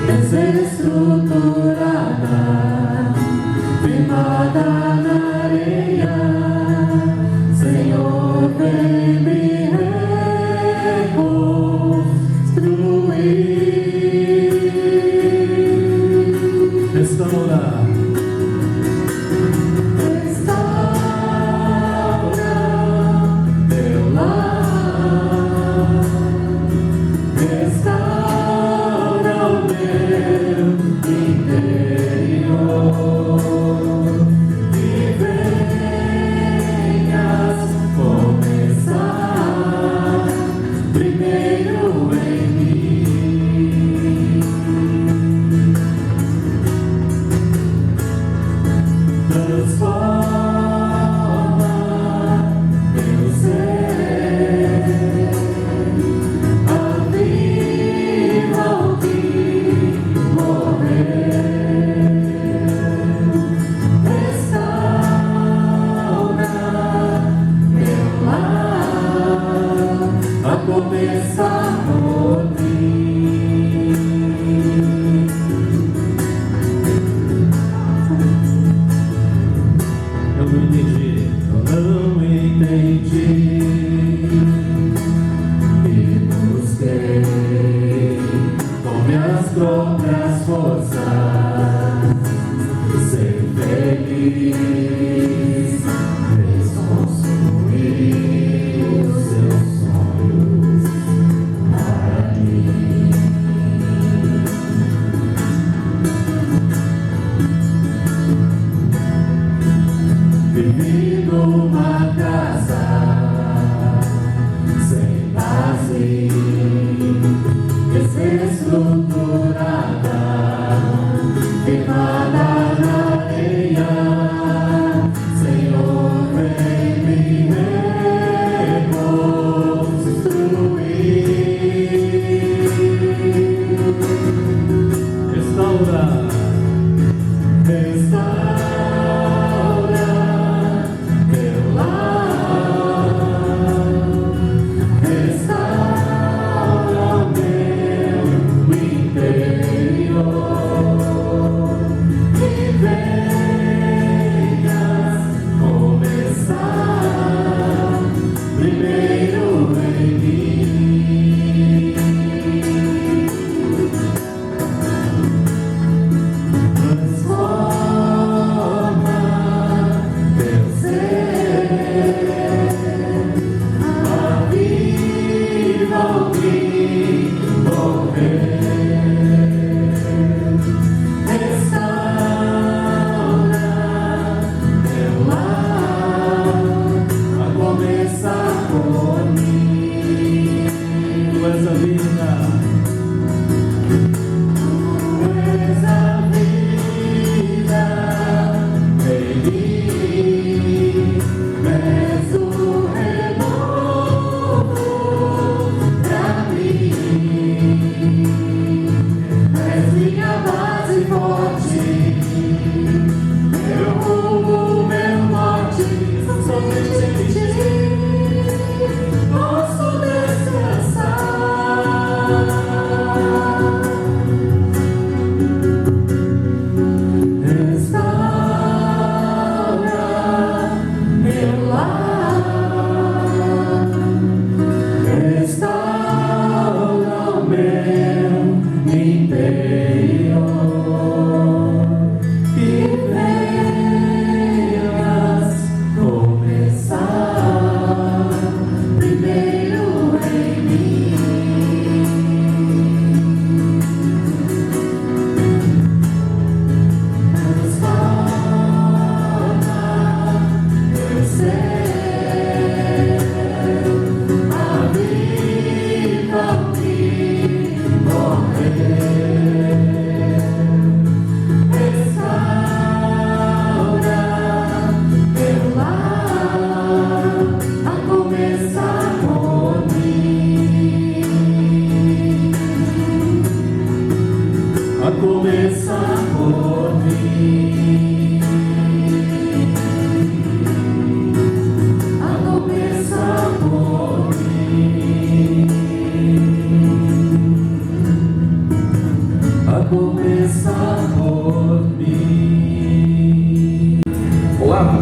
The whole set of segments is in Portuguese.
desestruturada, firmada na areia. Senhor, vem me reconstruir. Restaura. Começar por mim. Eu não entendi e busquei com minhas próprias forças ser feliz, desconstruir os seus sonhos. Vivi numa casa sem base, desestruturada, firmada na areia. Senhor, vem me reconstruir. Restaura. Restaura.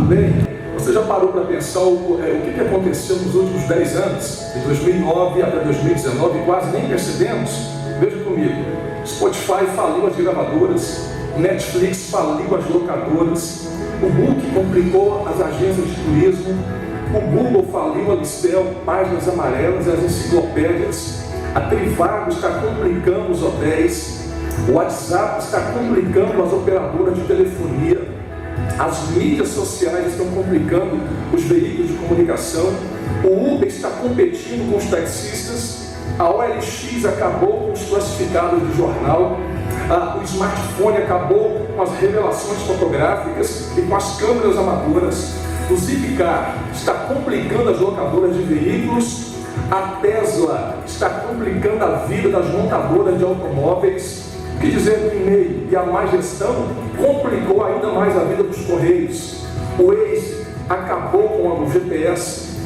bem? Você já parou para pensar o que aconteceu nos últimos 10 anos? De 2009 até 2019, quase nem percebemos? Veja comigo, Spotify faliu as gravadoras, Netflix faliu as locadoras, o Book complicou as agências de turismo, o Google faliu a Listel, Páginas Amarelas e as enciclopédias, a Trivago está complicando os hotéis, o WhatsApp está complicando as operadoras de telefonia, as mídias sociais estão complicando os veículos de comunicação, o Uber está competindo com os taxistas, a OLX acabou com os classificados de jornal, o smartphone acabou com as revelações fotográficas e com as câmeras amadoras, o Zipcar está complicando as locadoras de veículos, a Tesla está complicando a vida das montadoras de automóveis. O que dizer do e-mail? E a má gestão complicou ainda mais a vida dos correios. O Waze acabou com o GPS.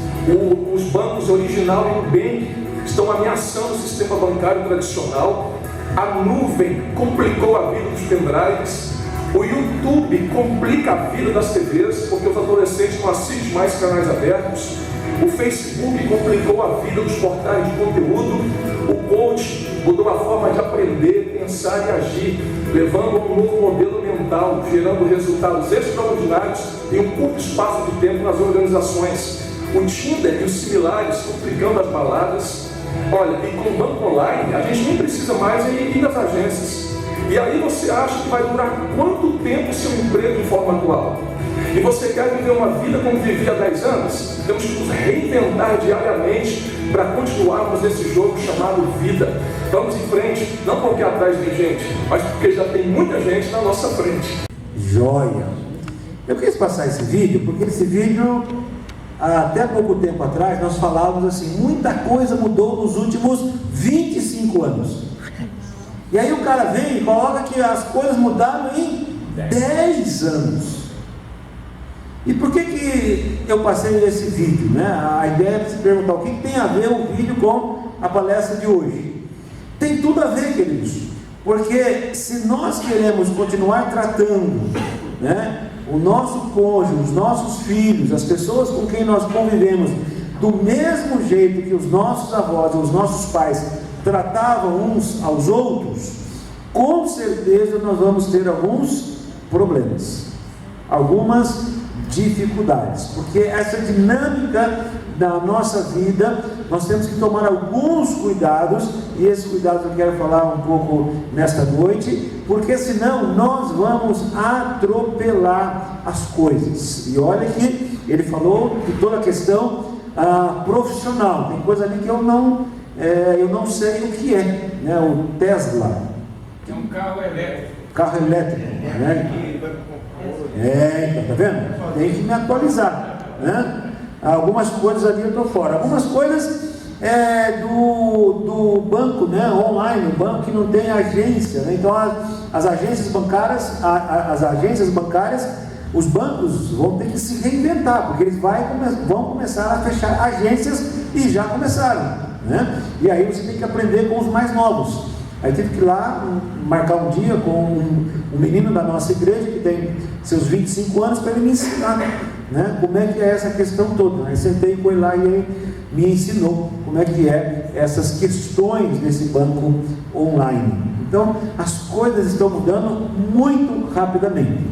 Os bancos Original e Nubank estão ameaçando o sistema bancário tradicional. A nuvem complicou a vida dos pendrives. O YouTube complica a vida das TVs, porque os adolescentes não assistem mais canais abertos. O Facebook complicou a vida dos portais de conteúdo. O coach mudou a forma de aprender, pensar e agir, levando a um novo modelo mental, gerando resultados extraordinários em um curto espaço de tempo nas organizações. O Tinder e os similares complicando as baladas. Olha, e com o banco online, a gente nem precisa mais ir nas agências. E aí você acha que vai durar quanto tempo o seu emprego de forma atual? E você quer viver uma vida como vivia há 10 anos? Temos que nos reinventar diariamente para continuarmos nesse jogo chamado vida. Vamos em frente, não porque atrás tem gente, mas porque já tem muita gente na nossa frente. Joia! Eu quis passar esse vídeo, porque esse vídeo, até pouco tempo atrás, nós falávamos assim, muita coisa mudou nos últimos 25 anos. E aí o cara vem e coloca que as coisas mudaram em 10 anos. E por que eu passei esse vídeo, né? A ideia é se perguntar o que tem a ver o vídeo com a palestra de hoje. Tem tudo a ver, queridos, porque se nós queremos continuar tratando, né, o nosso cônjuge, os nossos filhos, as pessoas com quem nós convivemos, do mesmo jeito que os nossos avós, os nossos pais tratavam uns aos outros, com certeza nós vamos ter alguns problemas, algumas dificuldades, porque essa dinâmica da nossa vida, nós temos que tomar alguns cuidados, e esses cuidados eu quero falar um pouco nesta noite, porque senão nós vamos atropelar as coisas. E olha que ele falou de toda a questão profissional, tem coisa ali que eu não sei o que é, né? O Tesla, que é um carro elétrico. Carro elétrico, né? Então, tá vendo? Tem que me atualizar, né? Algumas coisas ali eu estou fora. Algumas coisas do banco, né? Online, o banco que não tem agência, né? Então as agências bancárias, os bancos vão ter que se reinventar, porque eles vão começar a fechar agências e já começaram, né? E aí você tem que aprender com os mais novos. Aí tive que ir lá marcar um dia com um menino da nossa igreja que tem seus 25 anos para ele me ensinar, né, como é que é essa questão toda. Aí sentei com ele lá e ele me ensinou como é que é essas questões desse banco online. Então as coisas estão mudando muito rapidamente.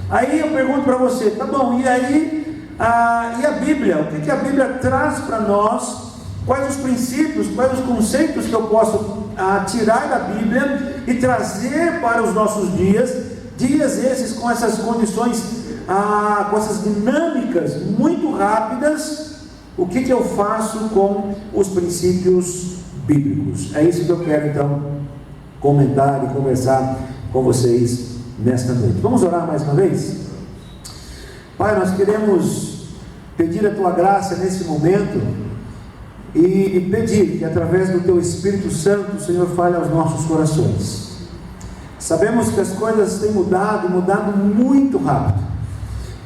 Aí eu pergunto para você, tá bom, e aí e a Bíblia? O que a Bíblia traz para nós? Quais os princípios, quais os conceitos que eu posso tirar da Bíblia e trazer para os nossos dias esses com essas condições, com essas dinâmicas muito rápidas? O que eu faço com os princípios bíblicos? É isso que eu quero então comentar e conversar com vocês nesta noite. Vamos orar mais uma vez? Pai, nós queremos pedir a Tua graça nesse momento e pedir que através do Teu Espírito Santo o Senhor fale aos nossos corações. Sabemos que as coisas têm mudado muito rápido,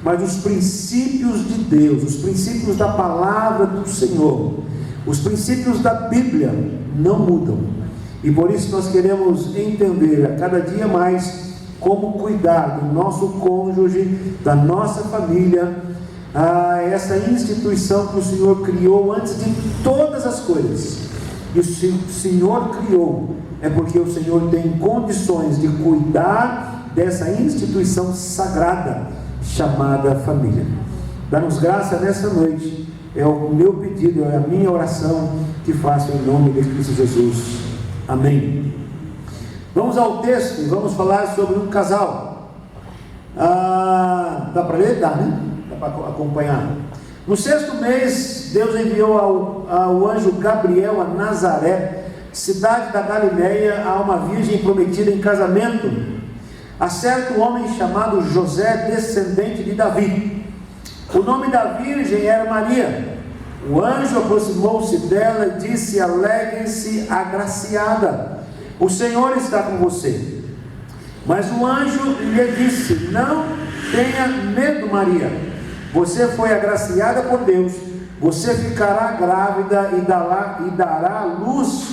mas os princípios de Deus, os princípios da palavra do Senhor, os princípios da Bíblia não mudam, e por isso nós queremos entender a cada dia mais como cuidar do nosso cônjuge, da nossa família, essa instituição que o Senhor criou antes de todas as coisas. E o Senhor criou, é porque o Senhor tem condições de cuidar dessa instituição sagrada chamada família. Dá-nos graça nessa noite, é o meu pedido, é a minha oração que faço em nome de Cristo Jesus. Amém. Vamos ao texto e vamos falar sobre um casal. Dá para ler? Dá, né? Dá para acompanhar. No 6º mês, Deus enviou ao anjo Gabriel a Nazaré, cidade da Galileia, a uma virgem prometida em casamento, a certo homem chamado José, descendente de Davi. O nome da virgem era Maria. O anjo aproximou-se dela e disse: alegre-se, agraciada, o Senhor está com você. Mas o anjo lhe disse: não tenha medo, Maria. Você foi agraciada por Deus. Você ficará grávida e dará à luz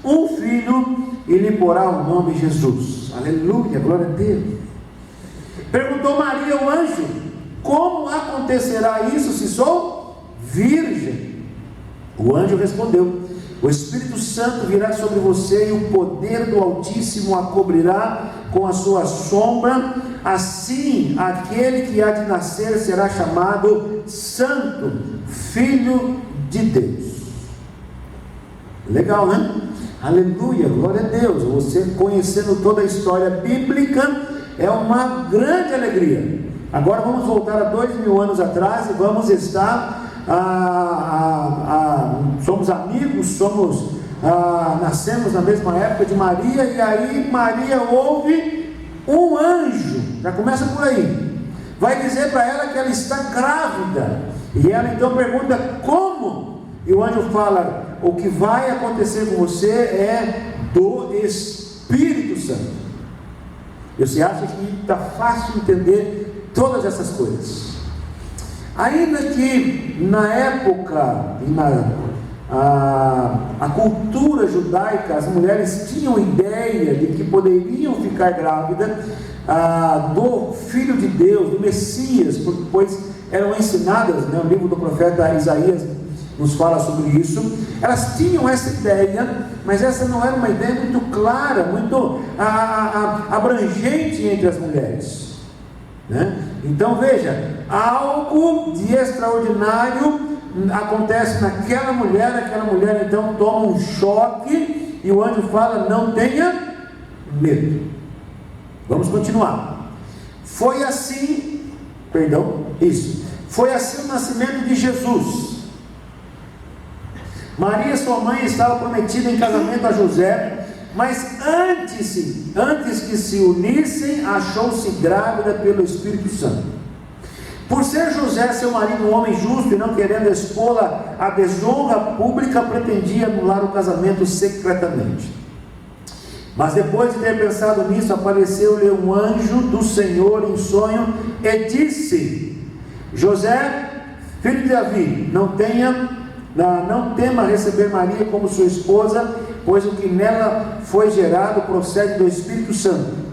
um filho e lhe porá o nome Jesus. Aleluia, glória a Deus. Perguntou Maria ao anjo: como acontecerá isso se sou virgem? O anjo respondeu: o Espírito Santo virá sobre você e o poder do Altíssimo a cobrirá com a sua sombra. Assim, aquele que há de nascer será chamado Santo, Filho de Deus. Legal, né? Aleluia, glória a Deus. Você conhecendo toda a história bíblica é uma grande alegria. Agora vamos voltar a 2000 anos atrás e vamos estar somos amigos, nascemos na mesma época de Maria, e aí Maria ouve um anjo, já começa por aí, vai dizer para ela que ela está grávida, e ela então pergunta como, e o anjo fala: o que vai acontecer com você é do Espírito Santo. Você acha que está fácil entender todas essas coisas? Ainda que na época e a cultura judaica, as mulheres tinham ideia de que poderiam ficar grávidas do Filho de Deus, do Messias, pois eram ensinadas, né? O livro do profeta Isaías nos fala sobre isso. Elas tinham essa ideia, mas essa não era uma ideia muito clara, muito abrangente entre as mulheres, né? Então veja, algo de extraordinário acontece naquela mulher então toma um choque, e o anjo fala: não tenha medo. Vamos continuar. Foi assim o nascimento de Jesus. Maria, sua mãe, estava prometida em casamento a José, mas antes que se unissem, achou-se grávida pelo Espírito Santo. Por ser José, seu marido, um homem justo, e não querendo expô-la à desonra pública, pretendia anular o casamento secretamente. Mas depois de ter pensado nisso, apareceu-lhe um anjo do Senhor em sonho e disse: José, filho de Davi, não tema receber Maria como sua esposa, pois o que nela foi gerado procede do Espírito Santo.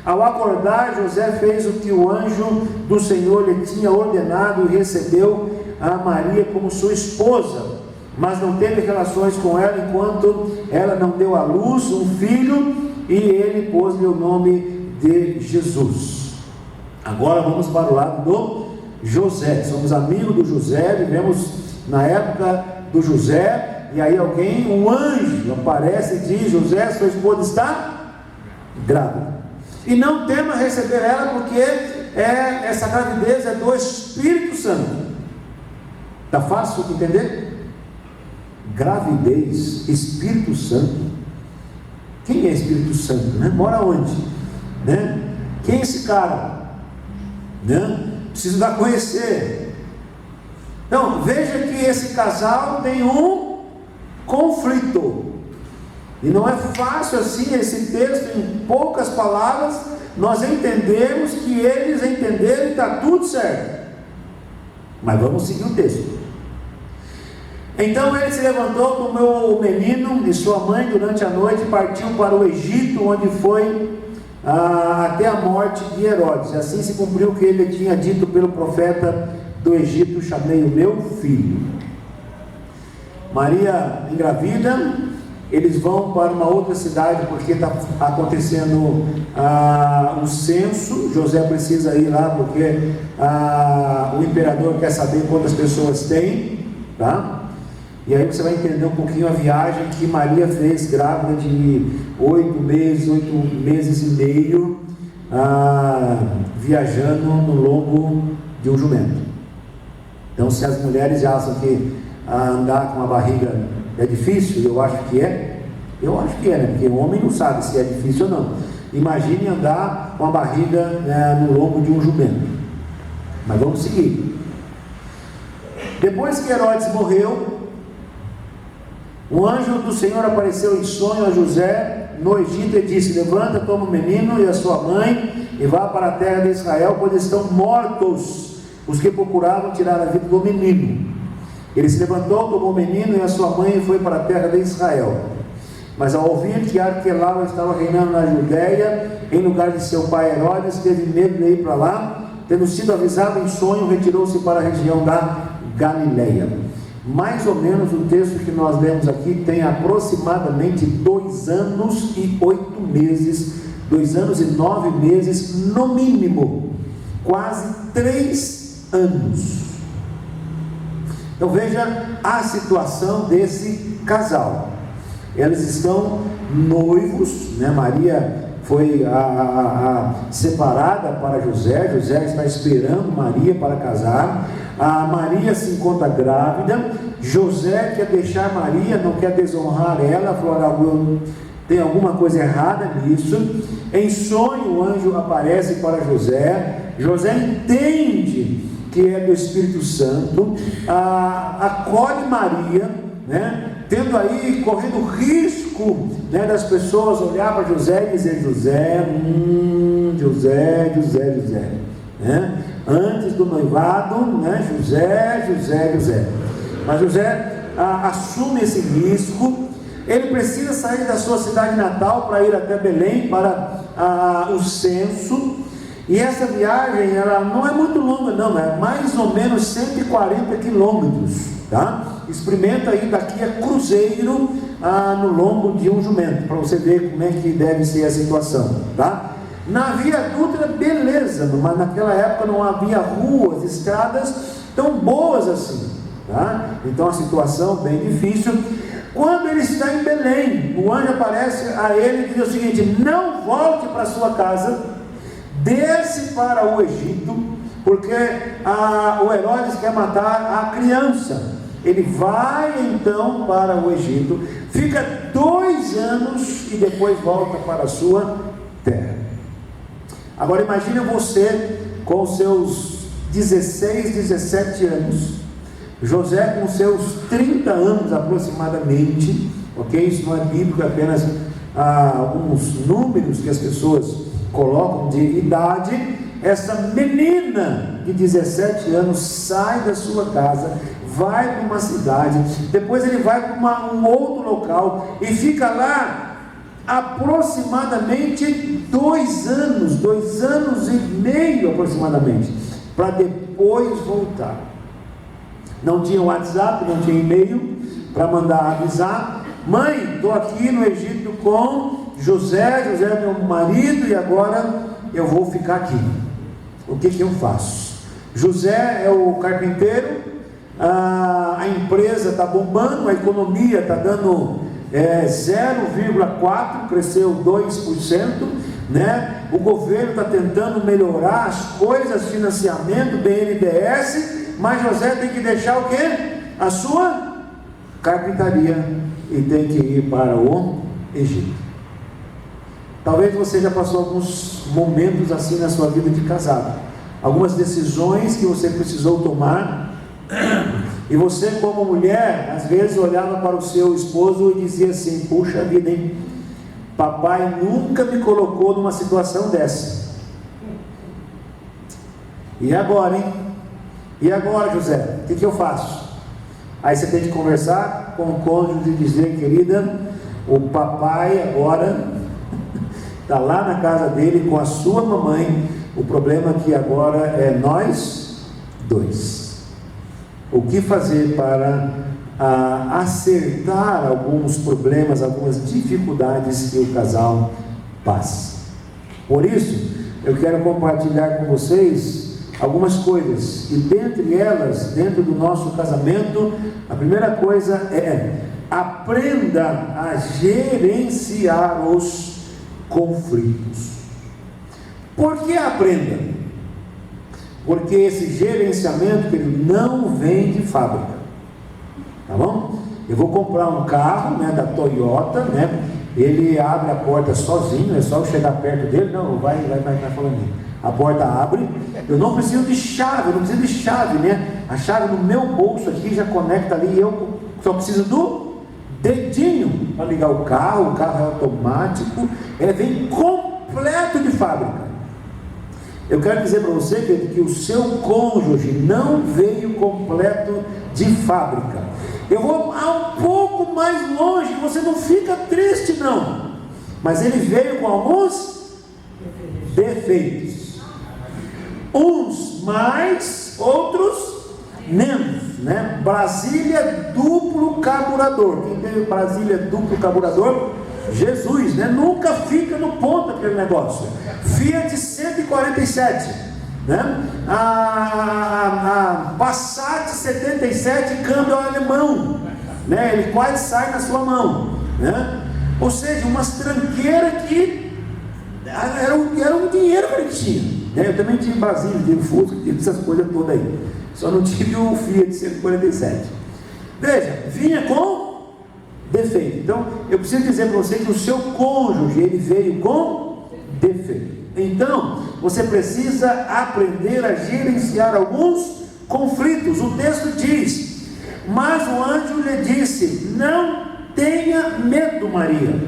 Ao acordar, José fez o que o anjo do Senhor lhe tinha ordenado e recebeu a Maria como sua esposa, mas não teve relações com ela enquanto ela não deu à luz um filho, e ele pôs-lhe o nome de Jesus. Agora vamos para o lado do José. Somos amigos do José, vivemos na época do José, e aí um anjo aparece e diz: José, sua esposa está grávida. E não tema receber ela, porque essa gravidez é do Espírito Santo. Está fácil de entender? Gravidez, Espírito Santo. Quem é Espírito Santo? Né? Mora onde? Né? Quem é esse cara? Né? Preciso dar a conhecer. Então, veja que esse casal tem um conflito. E não é fácil assim esse texto, em poucas palavras, nós entendemos que eles entenderam e está tudo certo. Mas vamos seguir o texto. Então ele se levantou, tomou o menino e sua mãe durante a noite, partiu para o Egito, onde foi até a morte de Herodes. Assim se cumpriu o que ele tinha dito pelo profeta do Egito: chamei o meu filho. Maria engravida, eles vão para uma outra cidade porque está acontecendo o censo. José precisa ir lá porque o imperador quer saber quantas pessoas tem, tá? E aí você vai entender um pouquinho a viagem que Maria fez, grávida de 8 meses e meio, viajando no lombo de um jumento. Então, se as mulheres acham que andar com a barriga é difícil, eu acho que é, né? Porque o homem não sabe se é difícil ou não. Imagine andar com a barriga no lombo de um jumento. Mas vamos seguir. Depois que Herodes morreu, o anjo do Senhor apareceu em sonho a José no Egito e disse: levanta, toma o menino e a sua mãe e vá para a terra de Israel, pois estão mortos os que procuravam tirar a vida do menino. Ele se levantou, tomou o menino e a sua mãe e foi para a terra de Israel. Mas ao ouvir que Arquelau estava reinando na Judéia, em lugar de seu pai Herodes, teve medo de ir para lá. Tendo sido avisado em sonho, retirou-se para a região da Galileia. Mais ou menos o texto que nós lemos aqui tem aproximadamente 2 anos e 8 meses, 2 anos e 9 meses no mínimo, quase 3 anos. Então veja a situação desse casal. Eles estão noivos, né? Maria foi separada para José. José está esperando Maria para casar. A Maria se encontra grávida. José quer deixar Maria, não quer desonrar ela. Falou: tem alguma coisa errada nisso. Em sonho o anjo aparece para José. José entende que é do Espírito Santo, acolhe Maria, né? Tendo aí, correndo risco, né, das pessoas olhar para José e dizer: José, né? Antes do noivado, né? José. Mas José assume esse risco. Ele precisa sair da sua cidade natal para ir até Belém para o censo. E essa viagem, ela não é muito longa não, é mais ou menos 140 quilômetros, tá? Experimenta aí daqui a cruzeiro no lombo de um jumento, para você ver como é que deve ser a situação, tá? Na Via Dutra, beleza, mas naquela época não havia ruas, estradas tão boas assim, tá? Então a situação bem difícil. Quando ele está em Belém, o anjo aparece a ele e diz o seguinte: não volte para sua casa, desce para o Egito, porque o Herodes quer matar a criança. Ele vai então para o Egito, fica 2 anos e depois volta para a sua terra. Agora imagine você com seus 16, 17 anos, José com seus 30 anos aproximadamente, ok? Isso não é bíblico, é apenas alguns números que as pessoas colocam de idade. Essa menina de 17 anos sai da sua casa, vai para uma cidade, depois ele vai para um outro local e fica lá aproximadamente 2 anos, 2 anos e meio aproximadamente, para depois voltar. Não tinha WhatsApp, não tinha e-mail para mandar avisar: mãe, estou aqui no Egito com José é meu marido e agora eu vou ficar aqui. O que eu faço? José é o carpinteiro, a empresa está bombando, a economia está dando 0,4%, cresceu 2%, né? O governo está tentando melhorar as coisas, financiamento, BNDES, mas José tem que deixar o quê? A sua carpintaria e tem que ir para o Egito. Talvez você já passou alguns momentos assim na sua vida de casado, algumas decisões que você precisou tomar, e você como mulher, às vezes olhava para o seu esposo e dizia assim: puxa vida, hein? Papai nunca me colocou numa situação dessa. E agora, hein? E agora, José? O que eu faço? Aí você tem que conversar com o cônjuge e dizer: querida, o papai agora está lá na casa dele com a sua mamãe. O problema aqui agora é nós dois. O que fazer para acertar alguns problemas, algumas dificuldades que o casal passa? Por isso, eu quero compartilhar com vocês algumas coisas, e dentre elas, dentro do nosso casamento, a primeira coisa é: aprenda a gerenciar os conflitos. Por que aprenda? Porque esse gerenciamento ele não vem de fábrica, tá bom? Eu vou comprar um carro, né, da Toyota, né? Ele abre a porta sozinho, é só eu chegar perto dele, não, vai falando aí. A porta abre, eu não preciso de chave, né? A chave no meu bolso aqui já conecta ali, eu só preciso do dedinho para ligar o carro é automático, vem completo de fábrica. Eu quero dizer para você que o seu cônjuge não veio completo de fábrica. Eu vou um pouco mais longe, você não fica triste não, mas ele veio com alguns defeitos, uns mais, outros menos, né? Brasília duplo carburador. Quem teve Brasília duplo carburador? Jesus, né? Nunca fica no ponto aquele negócio. Fiat 147, né? A Passat 77, câmbio alemão, né? Ele quase sai na sua mão, né? Ou seja, umas tranqueiras que era um dinheiro que ele tinha, né? Eu também tive Brasília, tive Fusca, tive essas coisas todas aí, só não tive o Fiat 147. Veja, vinha com defeito. Então, eu preciso dizer para você que o seu cônjuge, ele veio com defeito. Então, você precisa aprender a gerenciar alguns conflitos. O texto diz: mas o anjo lhe disse: não tenha medo, Maria.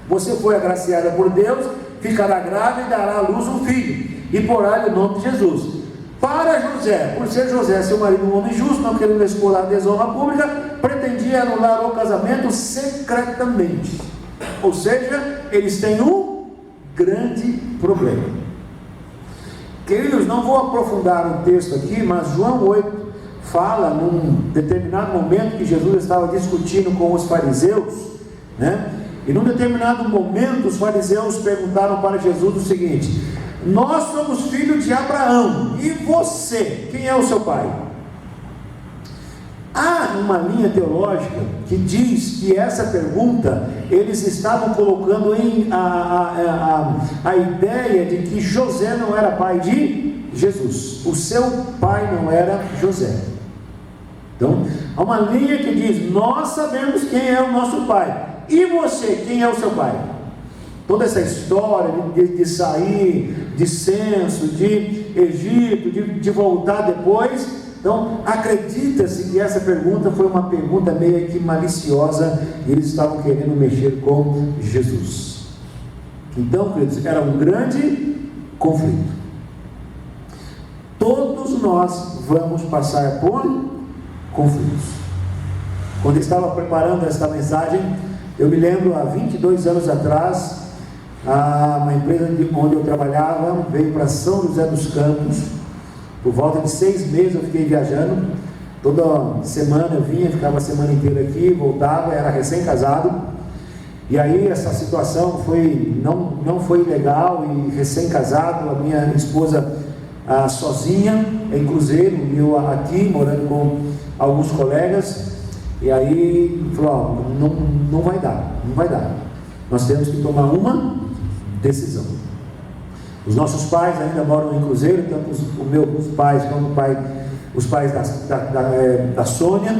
Você foi agraciada por Deus, ficará grávida e dará à luz um filho, e porá-lhe o nome de Jesus. Para José, por ser José seu marido um homem justo, não querendo expor a desonra pública, pretendia anular o casamento secretamente. Ou seja, eles têm um grande problema. Queridos, não vou aprofundar o texto aqui, mas João 8 fala num determinado momento que Jesus estava discutindo com os fariseus, né? E num determinado momento os fariseus perguntaram para Jesus o seguinte: nós somos filhos de Abraão, e você, quem é o seu pai? Há uma linha teológica que diz que essa pergunta, eles estavam colocando em a ideia de que José não era pai de Jesus, o seu pai não era José. Então, há uma linha que diz: nós sabemos quem é o nosso pai, e você, quem é o seu pai? Toda essa história de sair de censo, de Egito, de voltar depois. Então, acredita-se que essa pergunta foi uma pergunta meio que maliciosa, e eles estavam querendo mexer com Jesus. Então, queridos, era um grande conflito. Todos nós vamos passar por conflitos. Quando eu estava preparando esta mensagem, eu me lembro, há 22 anos atrás, uma empresa onde eu trabalhava veio para São José dos Campos. Por volta de 6 meses eu fiquei viajando. Toda semana eu vinha, ficava a semana inteira aqui, voltava, era recém-casado. E aí essa situação não foi legal, e recém-casado, a minha esposa sozinha, em Cruzeiro, e eu aqui, morando com alguns colegas. E aí falou: não vai dar. Nós temos que tomar uma decisão. Os nossos pais ainda moram em Cruzeiro, tanto os meus pais como os pais da Sônia.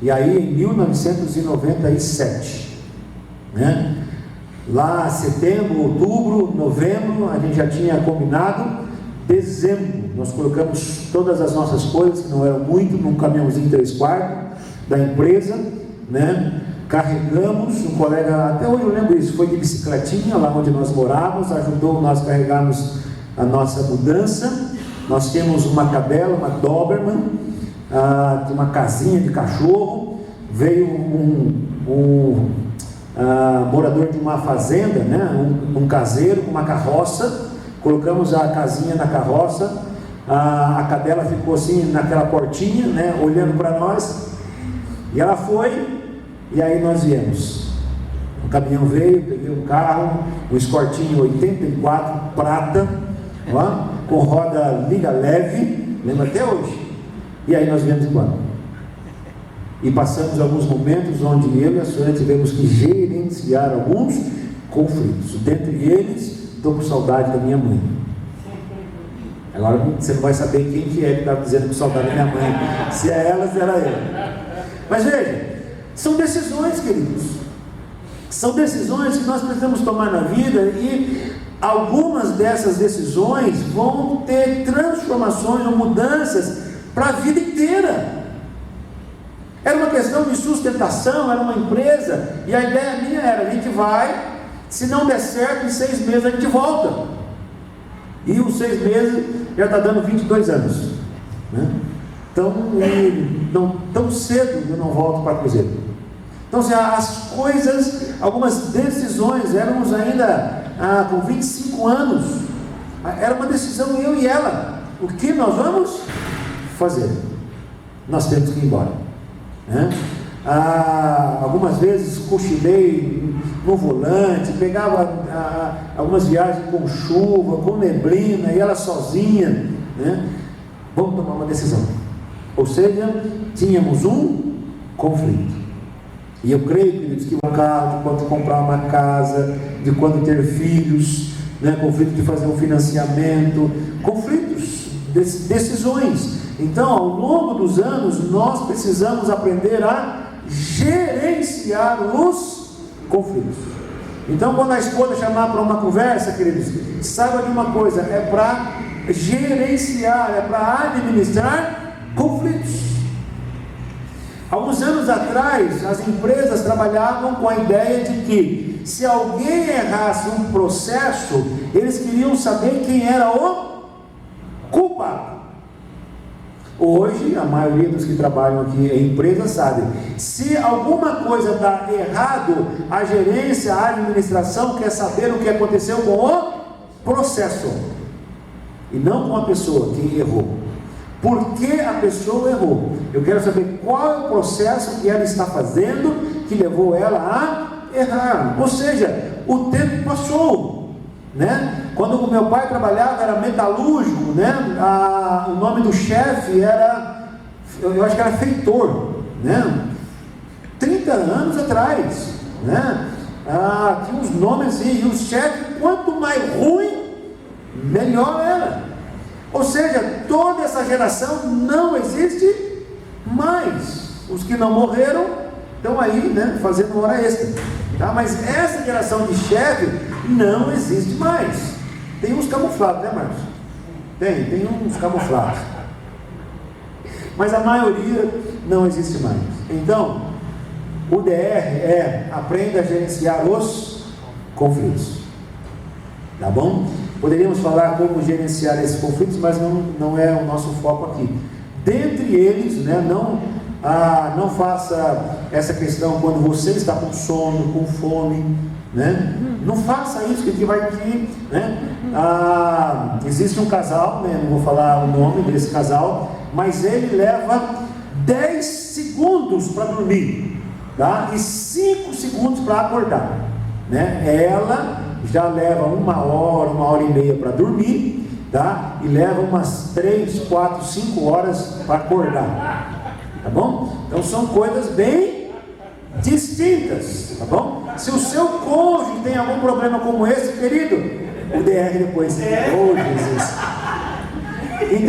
E aí em 1997, né? Lá setembro, outubro, novembro, a gente já tinha combinado. Dezembro, nós colocamos todas as nossas coisas, que não eram muito, num caminhãozinho 3/4 da empresa, né? Carregamos, um colega, até hoje eu lembro isso, foi de bicicletinha lá onde nós morávamos, ajudou nós a carregarmos a nossa mudança. Nós tínhamos uma cadela, uma Doberman, uma casinha de cachorro. Veio morador de uma fazenda, né? Um caseiro com uma carroça. Colocamos a casinha na carroça, a cadela ficou assim naquela portinha, né? Olhando para nós, e ela foi, e aí nós viemos. O caminhão veio, peguei um carro, um Escortinho 84 prata, ó, com roda liga leve, lembra até hoje. E aí nós viemos embora. E passamos alguns momentos onde eu e a senhora tivemos que gerenciar alguns conflitos. Dentre eles, estou com saudade da minha mãe. Agora você não vai saber quem que é que está dizendo com saudade da minha mãe. Se é ela, se era eu. Mas veja, são decisões, queridos. São decisões que nós precisamos tomar na vida, e algumas dessas decisões vão ter transformações ou mudanças para a vida inteira. Era uma questão de sustentação, era uma empresa, e a ideia minha era: a gente vai, se não der certo, em 6 meses a gente volta. E os 6 meses já está dando 22 anos, né? Então, não tão cedo eu não volto para Cruzeiro. Então, as coisas, algumas decisões, éramos ainda com 25 anos, era uma decisão eu e ela: o que nós vamos fazer? Nós temos que ir embora, né? Algumas vezes cochilei no volante, pegava algumas viagens com chuva, com neblina, e ela sozinha, né? Vamos tomar uma decisão. Ou seja, tínhamos um conflito. E eu creio, queridos, que o carro, de quanto comprar uma casa, de quando ter filhos, né? Conflito de fazer um financiamento, conflitos, decisões. Então, ao longo dos anos, nós precisamos aprender a gerenciar os conflitos. Então, quando a esposa chamar para uma conversa, queridos, saiba de uma coisa: é para gerenciar, é para administrar conflitos. Alguns anos atrás, as empresas trabalhavam com a ideia de que, se alguém errasse um processo, eles queriam saber quem era o culpado. Hoje, a maioria dos que trabalham aqui em empresa sabe: se alguma coisa dá errado, a gerência, a administração quer saber o que aconteceu com o processo, e não com a pessoa que errou. Por que a pessoa errou? Eu quero saber qual é o processo que ela está fazendo que levou ela a errar. Ou seja, o tempo passou, né? Quando o meu pai trabalhava, era metalúrgico, né? O nome do chefe era, eu acho que era feitor, né? 30 anos atrás, né? Tinha uns nomes assim, e o chefe, quanto mais ruim, melhor era. Ou seja, toda essa geração não existe mais. Os que não morreram estão aí, né, fazendo hora extra, tá? Mas essa geração de chefe não existe mais. Tem uns camuflados, né, Marcos? Tem uns camuflados, mas a maioria não existe mais. Então, o DR é: aprenda a gerenciar os conflitos, tá bom? Poderíamos falar como gerenciar esses conflitos, mas não é o nosso foco aqui. Dentre eles, né, não faça essa questão quando você está com sono, com fome, né? Não faça isso, que vai aqui, né? Existe um casal, né? Não vou falar o nome desse casal, mas ele leva 10 segundos para dormir, tá? E 5 segundos para acordar, né? Ela já leva 1 hora e meia para dormir, tá? E leva umas 3, 4, 5 horas para acordar, tá bom? Então são coisas bem distintas, tá bom? Se o seu cônjuge tem algum problema como esse, querido, o DR depois. Oh, Jesus. Em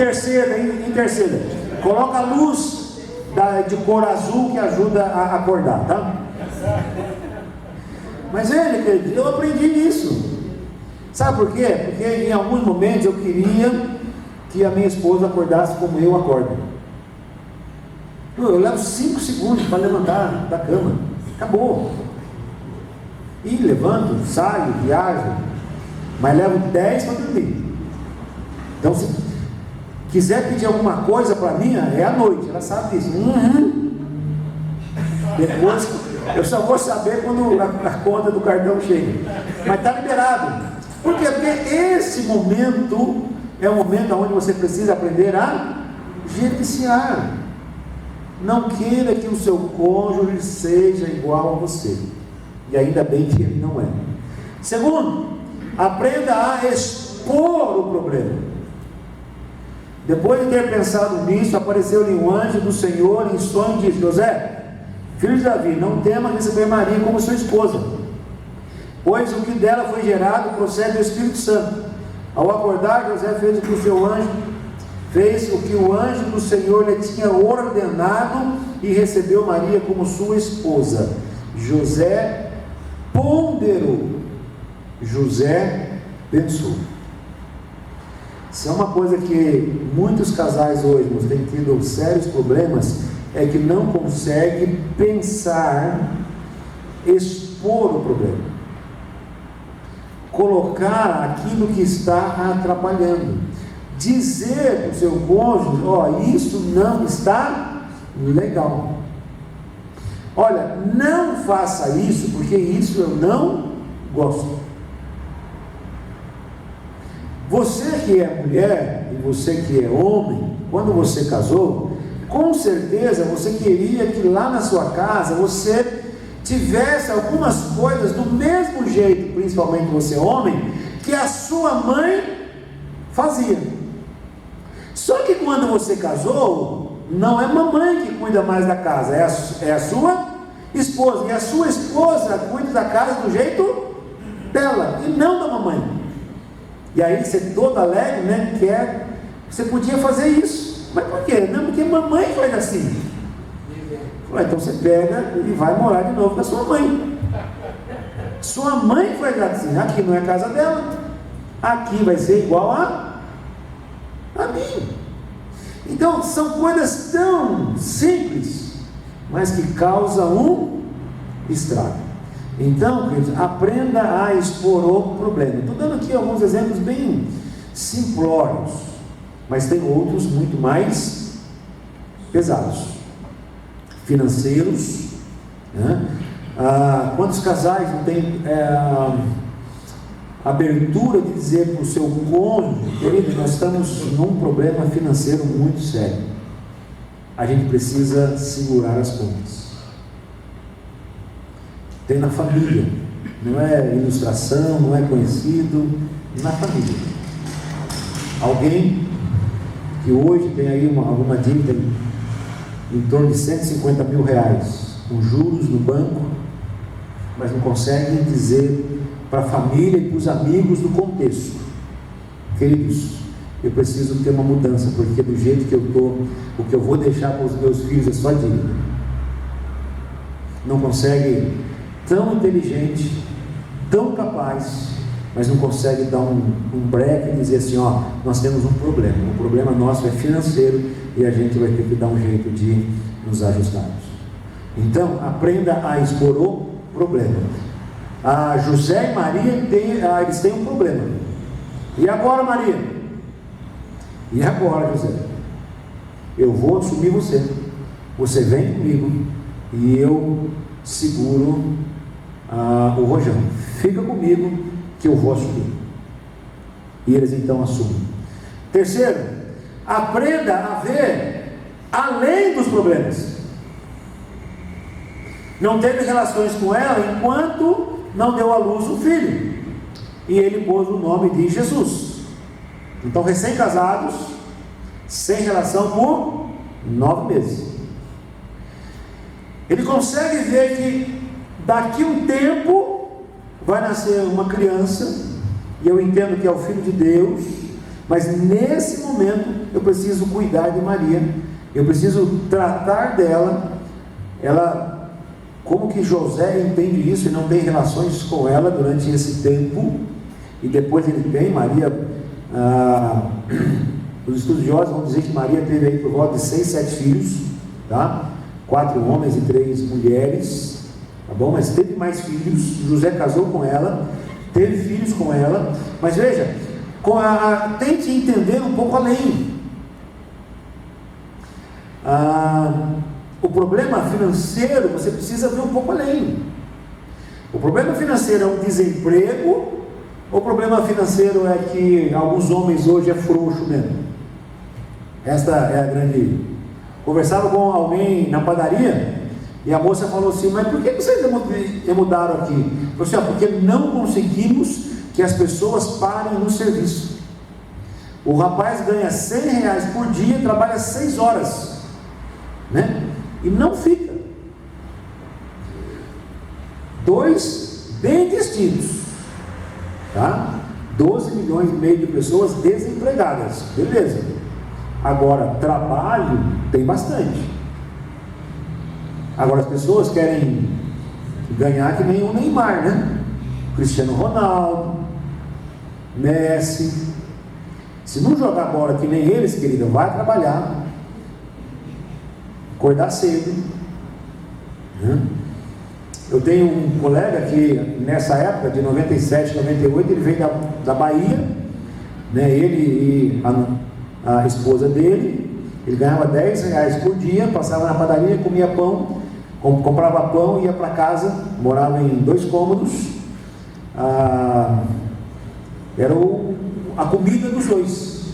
terceira, coloca a luz de cor azul, que ajuda a acordar, tá? Mas querido, eu aprendi isso. Sabe por quê? Porque em alguns momentos eu queria que a minha esposa acordasse como eu acordo. Eu levo 5 segundos para levantar da cama. Acabou. E levanto, saio, viajo, mas levo 10 para dormir. Então, se quiser pedir alguma coisa para mim, é à noite. Ela sabe disso. Depois Eu só vou saber quando a conta do cartão chega. Mas está liberado. Por quê? Porque esse momento é o momento onde você precisa aprender a gerenciar. Não queira que o seu cônjuge seja igual a você. E ainda bem que ele não é. Segundo, aprenda a expor o problema. Depois de ter pensado nisso, apareceu-lhe um anjo do Senhor em sonho e disse: José, filho de Davi, não tema receber Maria como sua esposa, pois o que dela foi gerado procede do Espírito Santo. Ao acordar, José fez o que o anjo do Senhor lhe tinha ordenado e recebeu Maria como sua esposa. José ponderou, José pensou. Isso é uma coisa que muitos casais hoje têm tido sérios problemas, é que não conseguem pensar, expor o problema, colocar aquilo que está atrapalhando, dizer para o seu cônjuge: isso não está legal, olha, não faça isso, porque isso eu não gosto. Você que é mulher e você que é homem, quando você casou, com certeza você queria que lá na sua casa você tivesse algumas coisas do mesmo jeito, principalmente você homem, que a sua mãe fazia. Só que quando você casou, não é mamãe que cuida mais da casa, é a sua esposa, e a sua esposa cuida da casa do jeito dela, e não da mamãe. E aí você todo alegre, né? Você podia fazer isso. Mas por quê? Não, porque mamãe faz assim. Então você pega e vai morar de novo com a sua mãe. Sua mãe faz assim. Aqui não é a casa dela. Aqui vai ser igual a mim. Então são coisas tão simples, mas que causam um estrago. Então, queridos, aprenda a expor o problema. Estou dando aqui alguns exemplos bem simplórios, mas tem outros muito mais pesados, financeiros, né? Quantos casais não têm abertura de dizer para o seu cônjuge: querido, nós estamos num problema financeiro muito sério, a gente precisa segurar as contas. Tem na família, não é ilustração, não é conhecido, na família. Alguém que hoje tem aí alguma dívida em torno de 150 mil reais, com juros no banco, mas não consegue dizer para a família e para os amigos do contexto: queridos, eu preciso ter uma mudança, porque do jeito que eu estou, o que eu vou deixar para os meus filhos é só dívida. Não consegue, tão inteligente, tão capaz, mas não consegue dar um break e dizer assim: nós temos um problema, o problema nosso é financeiro e a gente vai ter que dar um jeito de nos ajustarmos. Então, aprenda a expor o problema. José e Maria eles têm um problema. E agora, Maria? E agora, José? Eu vou assumir você. Você vem comigo e eu seguro o rojão. Fica comigo que eu vou assumir. E eles então assumem. Terceiro, aprenda a ver além dos problemas. Não teve relações com ela enquanto não deu à luz um filho, e ele pôs o nome de Jesus. Então, recém-casados, sem relação por 9 meses, ele consegue ver que daqui um tempo vai nascer uma criança, e eu entendo que é o Filho de Deus, mas nesse momento eu preciso cuidar de Maria, eu preciso tratar dela. Como que José entende isso e não tem relações com ela durante esse tempo, e depois ele tem Maria? Os estudiosos vão dizer que Maria teve aí por volta de 6, 7 filhos, tá? 4 homens e 3 mulheres, tá bom? Mas teve mais filhos. José casou com ela, teve filhos com ela, mas veja, tente entender um pouco além. o problema financeiro, você precisa ver um pouco além. O problema financeiro é um desemprego, ou o problema financeiro é que alguns homens hoje é frouxo mesmo? Esta é a grande... Conversava com alguém na padaria, e a moça falou assim, mas por que vocês mudaram aqui? Eu falei assim, porque não conseguimos que as pessoas parem no serviço. O rapaz ganha R$100 por dia, trabalha 6 horas, né? E não fica. 2 bem distintos, tá? 12 milhões e meio de pessoas desempregadas, beleza. Agora, trabalho tem bastante. Agora, as pessoas querem ganhar que nem o Neymar, né? Cristiano Ronaldo, Messi. Se não jogar bola que nem eles, querida, vai trabalhar, acordar cedo, né? Eu tenho um colega que nessa época de 97, 98, ele veio da Bahia, né? Ele e a esposa dele, ele ganhava R$10 por dia, passava na padaria, comia pão, comprava pão, ia para casa, morava em 2 cômodos, era a comida dos dois,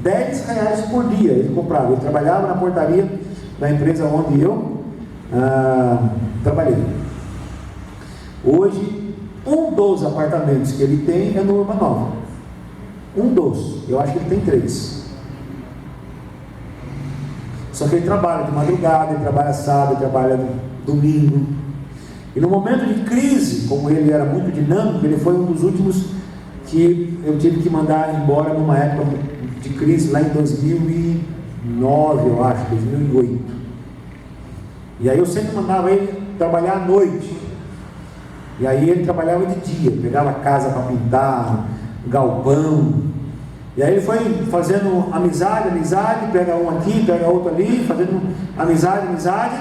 R$10 por dia ele comprava. Ele trabalhava na portaria da empresa onde eu trabalhei. Hoje, um dos apartamentos que ele tem é no Urbanova. Um dos, eu acho que ele tem 3. Só que ele trabalha de madrugada, ele trabalha sábado, ele trabalha domingo. E no momento de crise, como ele era muito dinâmico, ele foi um dos últimos que eu tive que mandar embora numa época de crise, lá em 2009, eu acho, 2008. E aí eu sempre mandava ele trabalhar à noite. E aí ele trabalhava de dia, pegava casa para pintar, galpão. E aí ele foi fazendo amizade, pega um aqui, pega outro ali, fazendo amizade.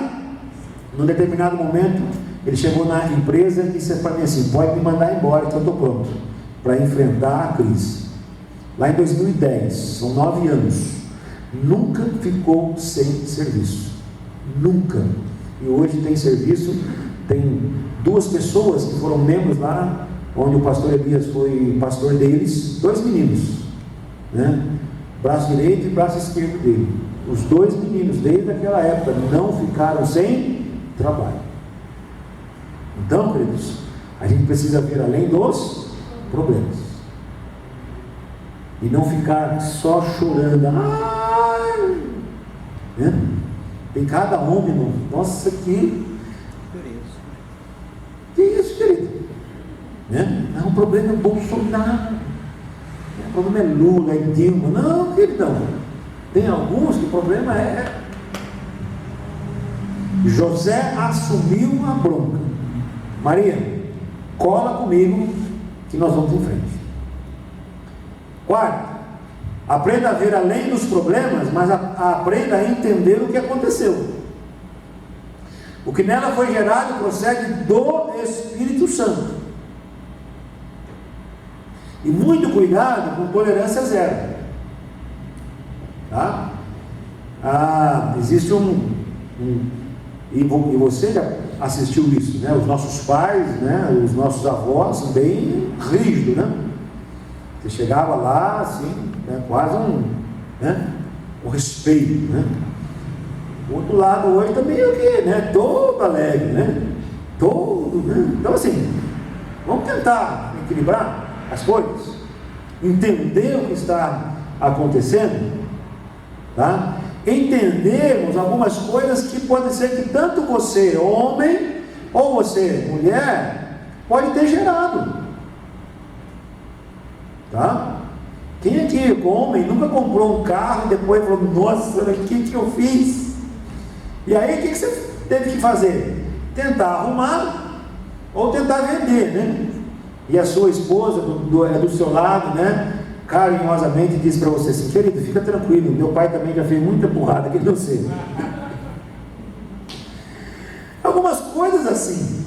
Num determinado momento, ele chegou na empresa e disse para mim assim, pode me mandar embora que eu estou pronto para enfrentar a crise. Lá em 2010, são 9 anos, nunca ficou sem serviço, nunca. E hoje tem serviço, tem 2 pessoas que foram membros lá, onde o pastor Elias foi pastor deles, 2 meninos, né? Braço direito e braço esquerdo dele. Os 2 meninos, desde aquela época, não ficaram sem trabalho. Então, queridos, a gente precisa ver além dos problemas e não ficar só chorando. Né? Tem cada homem, nossa, que isso, querido? Né? Não, o problema é Bolsonaro, o problema é Lula, é Dilma. Não, queridão, tem alguns que o problema é José assumiu a bronca. Maria, cola comigo que nós vamos em frente. 4, aprenda a ver além dos problemas, mas aprenda a entender o que aconteceu. O que nela foi gerado procede do Espírito Santo. E muito cuidado com tolerância zero. Tá? Existe e você já assistiu isso, né? Os nossos pais, né? Os nossos avós são bem rígidos, né? Você chegava lá, assim, né? Quase um respeito, né? O outro lado hoje também é o quê, né? Todo alegre, né? Né? Então assim, vamos tentar equilibrar as coisas, entender o que está acontecendo, tá? Entendermos algumas coisas que pode ser que tanto você, homem, ou você, mulher, pode ter gerado, tá? Quem aqui, homem, nunca comprou um carro e depois falou, nossa, o que eu fiz? E aí, o que você teve que fazer? Tentar arrumar ou tentar vender, né? E a sua esposa é do seu lado, né? Carinhosamente diz para você assim, querido, fica tranquilo, meu pai também já fez muita burrada que você. Algumas coisas assim.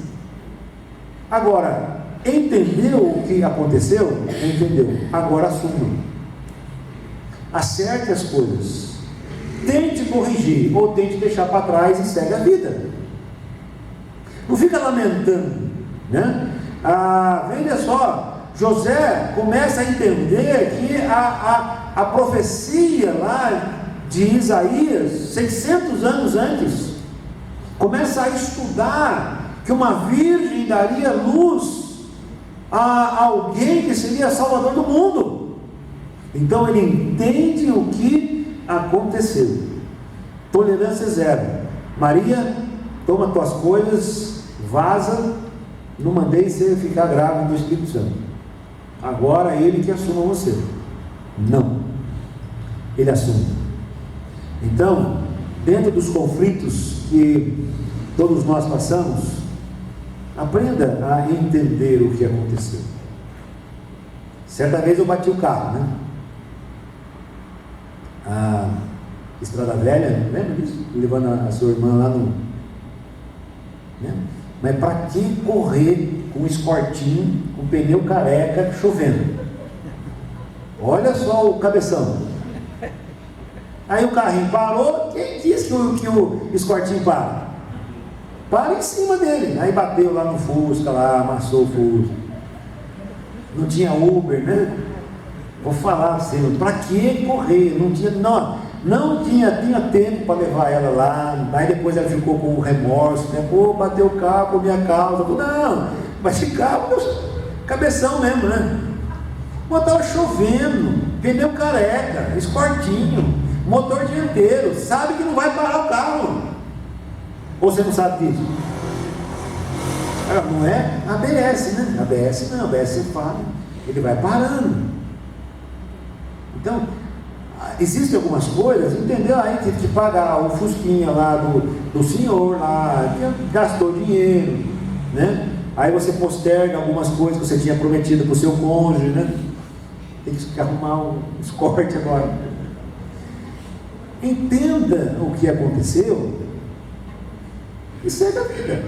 Agora, entendeu o que aconteceu? Entendeu. Agora assuma. Acerte as coisas. tente corrigir ou tente deixar para trás e segue a vida. Não fica lamentando, né? Veja só, José começa a entender que a profecia lá de Isaías, 600 anos antes, começa a estudar que uma virgem daria luz a alguém que seria salvador do mundo. Então ele entende o que aconteceu. Tolerância zero. Maria, toma tuas coisas, vaza, não mandei você ficar grávida do Espírito Santo. Agora ele que assuma você. Não. Ele assume. Então, dentro dos conflitos que todos nós passamos, aprenda a entender o que aconteceu. Certa vez eu bati o carro, né? A Estrada Velha, lembra disso? Levando a sua irmã lá no... Né? Mas para que correr com um escortinho, com pneu careca, chovendo? Olha só o cabeção. Aí o carrinho parou. Quem disse que o escortinho para? Para em cima dele. Aí bateu lá no Fusca, lá, amassou o Fusca. Não tinha Uber, né? Vou falar assim, para que correr? Não tinha tempo para levar ela lá. Aí depois ela ficou com remorso, né? Pô, bateu o carro por minha causa. Não, bate carro, cabeção mesmo, né? Mas estava chovendo, pneu careca, escortinho, motor dianteiro, sabe que não vai parar o carro. Ou você não sabe disso? Não é ABS, né? ABS não, ABS você fala, ele vai parando. Então, existem algumas coisas, entendeu? Aí teve que pagar o fusquinha lá do senhor lá, que gastou dinheiro, né? Aí você posterga algumas coisas que você tinha prometido para o seu cônjuge, né? Tem que arrumar um escorte agora. Entenda o que aconteceu e segue a vida,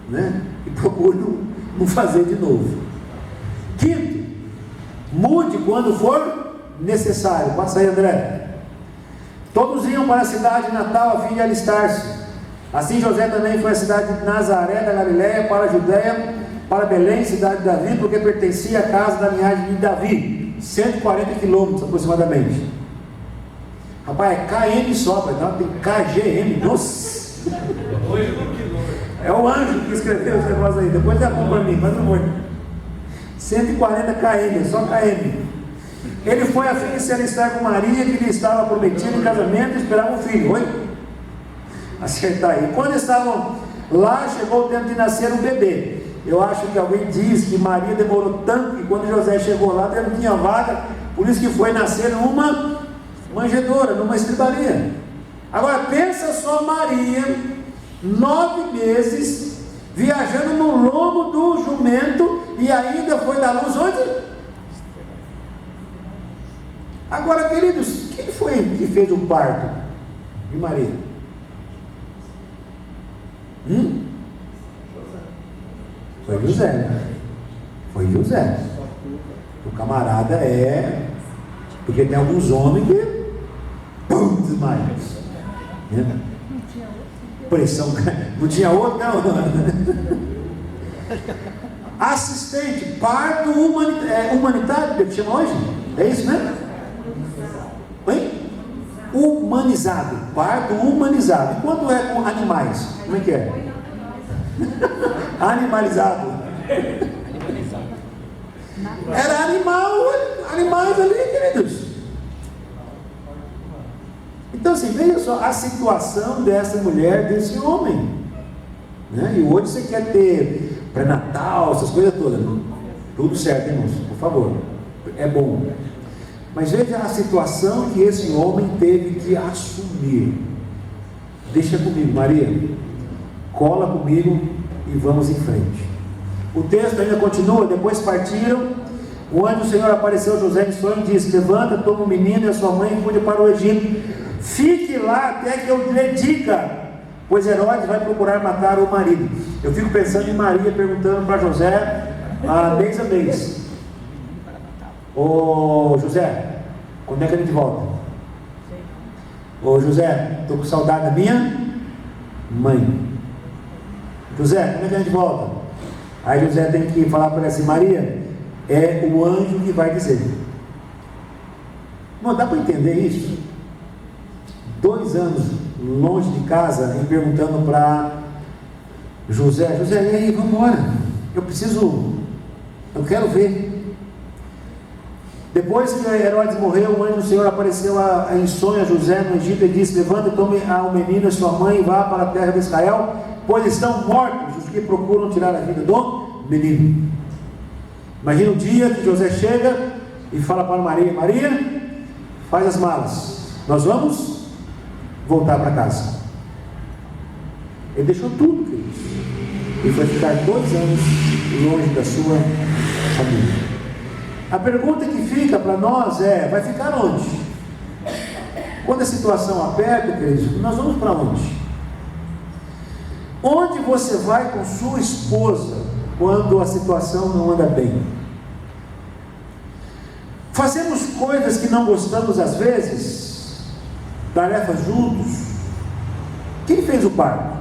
né? E procure não fazer de novo. Quinto, mude quando for necessário. Passa aí, André. Todos iam para a cidade natal a fim de alistar-se. Assim José também foi à cidade de Nazaré da Galiléia, para a Judéia, para Belém, cidade de Davi, porque pertencia à casa da linhagem de Davi. 140 quilômetros aproximadamente. Rapaz, é KM só, não tem KGM. Nossa! É o anjo que escreveu esse negócio aí. Depois dá culpa para mim, mas não foi. 140 km, só KM. Ele foi a fim de se alistar com Maria, que lhe estava prometida em casamento, e esperava um filho. Oi? Acertar aí. Quando estavam lá, chegou o tempo de nascer um bebê. Eu acho que alguém diz que Maria demorou tanto que quando José chegou lá, não tinha vaga, por isso que foi nascer numa manjedoura, numa estribaria. Agora pensa só Maria, 9 meses, viajando no lombo do jumento, e ainda foi dar luz onde? Agora, queridos, quem foi que fez o parto de Maria? Foi José, né? Foi José. O camarada é... Porque tem alguns homens que... Pum, desmaia. Né? Pressão... Não tinha outro, não. Assistente, parto humanitário, que chama hoje? É isso, né? Oi? Humanizado. Parto humanizado. E quando é com animais? Como é que é? Animalizado. Era animais ali, queridos. Então assim, veja só a situação dessa mulher, desse homem, né? E hoje você quer ter pré-natal, essas coisas todas, né? Tudo certo, irmãos, por favor, é bom. Mas veja a situação que esse homem teve que assumir. Deixa comigo, Maria, cola comigo e vamos em frente. O texto ainda continua. Depois partiram. O anjo do Senhor apareceu a José em sonho e disse: levanta, toma o menino e a sua mãe e fude para o Egito. Fique lá até que eu lhe diga, pois Herodes vai procurar matar o marido. Eu fico pensando em Maria perguntando para José, mês a mês: ô José, quando é que a gente volta? Ô José, estou com saudade da minha mãe. José, como é que a gente volta? Aí José tem que falar para ela assim: Maria, é o anjo que vai dizer. Não dá para entender isso? 2 anos longe de casa e perguntando para José: José, e aí, vamos embora, eu quero ver. Depois que Herodes morreu, o anjo do Senhor apareceu em sonho a José no Egito e disse: levanta e tome o menino e sua mãe e vá para a terra de Israel, pois estão mortos os que procuram tirar a vida do menino. Imagina o dia que José chega e fala para Maria: Maria, faz as malas, nós vamos voltar para casa. Ele deixou tudo, queridos, e foi ficar 2 anos longe da sua família. A pergunta que fica para nós é: vai ficar onde? Quando a situação aperta, queridos, nós vamos para onde? Onde você vai com sua esposa quando a situação não anda bem? Fazemos coisas que não gostamos às vezes, tarefas juntos. Quem fez o parto?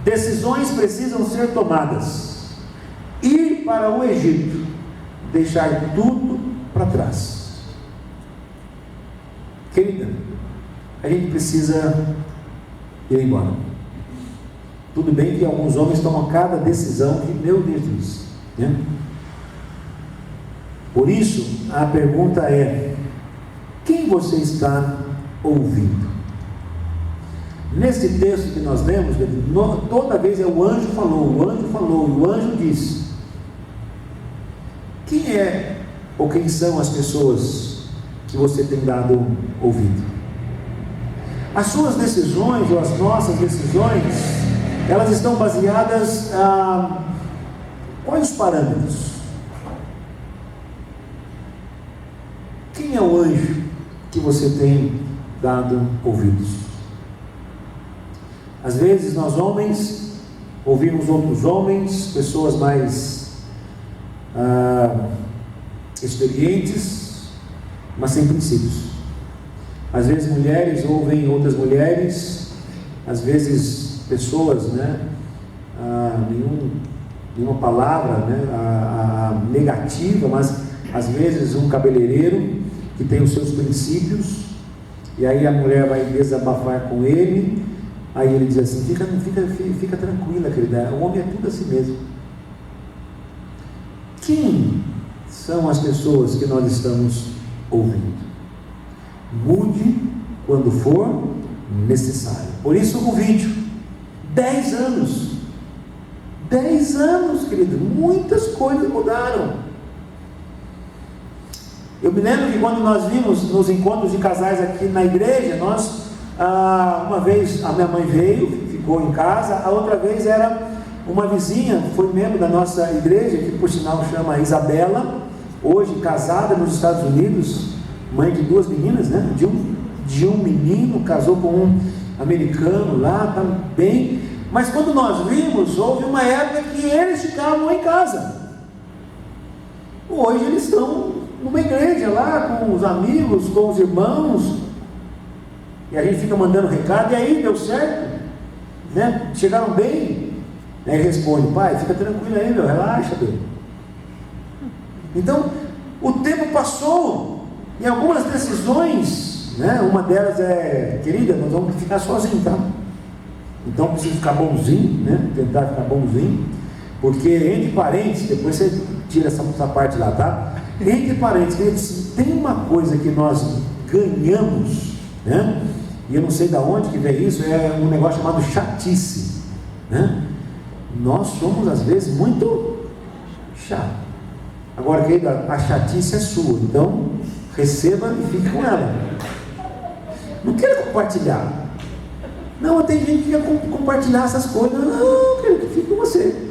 Decisões precisam ser tomadas. Ir para o Egito, deixar tudo para trás. Querida, a gente precisa ir embora. Tudo bem que alguns homens tomam cada decisão que, meu Deus, né? Por isso, a pergunta é: quem você está ouvindo? Nesse texto que nós lemos, toda vez o anjo falou, e o anjo disse. Quem é ou quem são as pessoas que você tem dado ouvido? As suas decisões ou as nossas decisões, elas estão baseadas quais os parâmetros? Quem é o anjo que você tem dado ouvidos? Às vezes nós homens ouvimos outros homens, pessoas mais experientes, mas sem princípios. Às vezes mulheres ouvem outras mulheres, às vezes pessoas, né, nenhuma palavra, né, negativa, mas às vezes um cabeleireiro que tem os seus princípios, e aí a mulher vai desabafar com ele, aí ele diz assim: fica tranquila, querida, o homem é tudo assim mesmo. Quem são as pessoas que nós estamos ouvindo? Mude quando for necessário. Por isso o vídeo, 10 anos, 10 anos, querido, muitas coisas mudaram. Eu me lembro que quando nós vimos nos encontros de casais aqui na igreja, uma vez a minha mãe veio, ficou em casa, a outra vez era uma vizinha, foi membro da nossa igreja, que por sinal chama Isabela, hoje casada nos Estados Unidos, mãe de 2 meninas, né? De um menino, casou com um americano lá, está bem. Mas quando nós vimos, houve uma época que eles ficavam em casa. Hoje eles estão numa igreja lá, com os amigos, com os irmãos, e a gente fica mandando recado: e aí, deu certo? Né? Chegaram bem? Aí ele responde: pai, fica tranquilo aí, meu, relaxa, meu. Então, o tempo passou, e algumas decisões, né, uma delas é: querida, nós vamos ficar sozinhos, tá? Então preciso ficar bonzinho, né? Tentar ficar bonzinho, porque entre parentes, depois você tira essa parte lá, tá? Entre parentes, tem uma coisa que nós ganhamos, né? E eu não sei de onde que vem isso, é um negócio chamado chatice, né? Nós somos às vezes muito chatos. Agora, querida, a chatice é sua, então receba e fique com ela. Não queira compartilhar. Não, tem gente que quer compartilhar essas coisas. Não, querido, fique com você,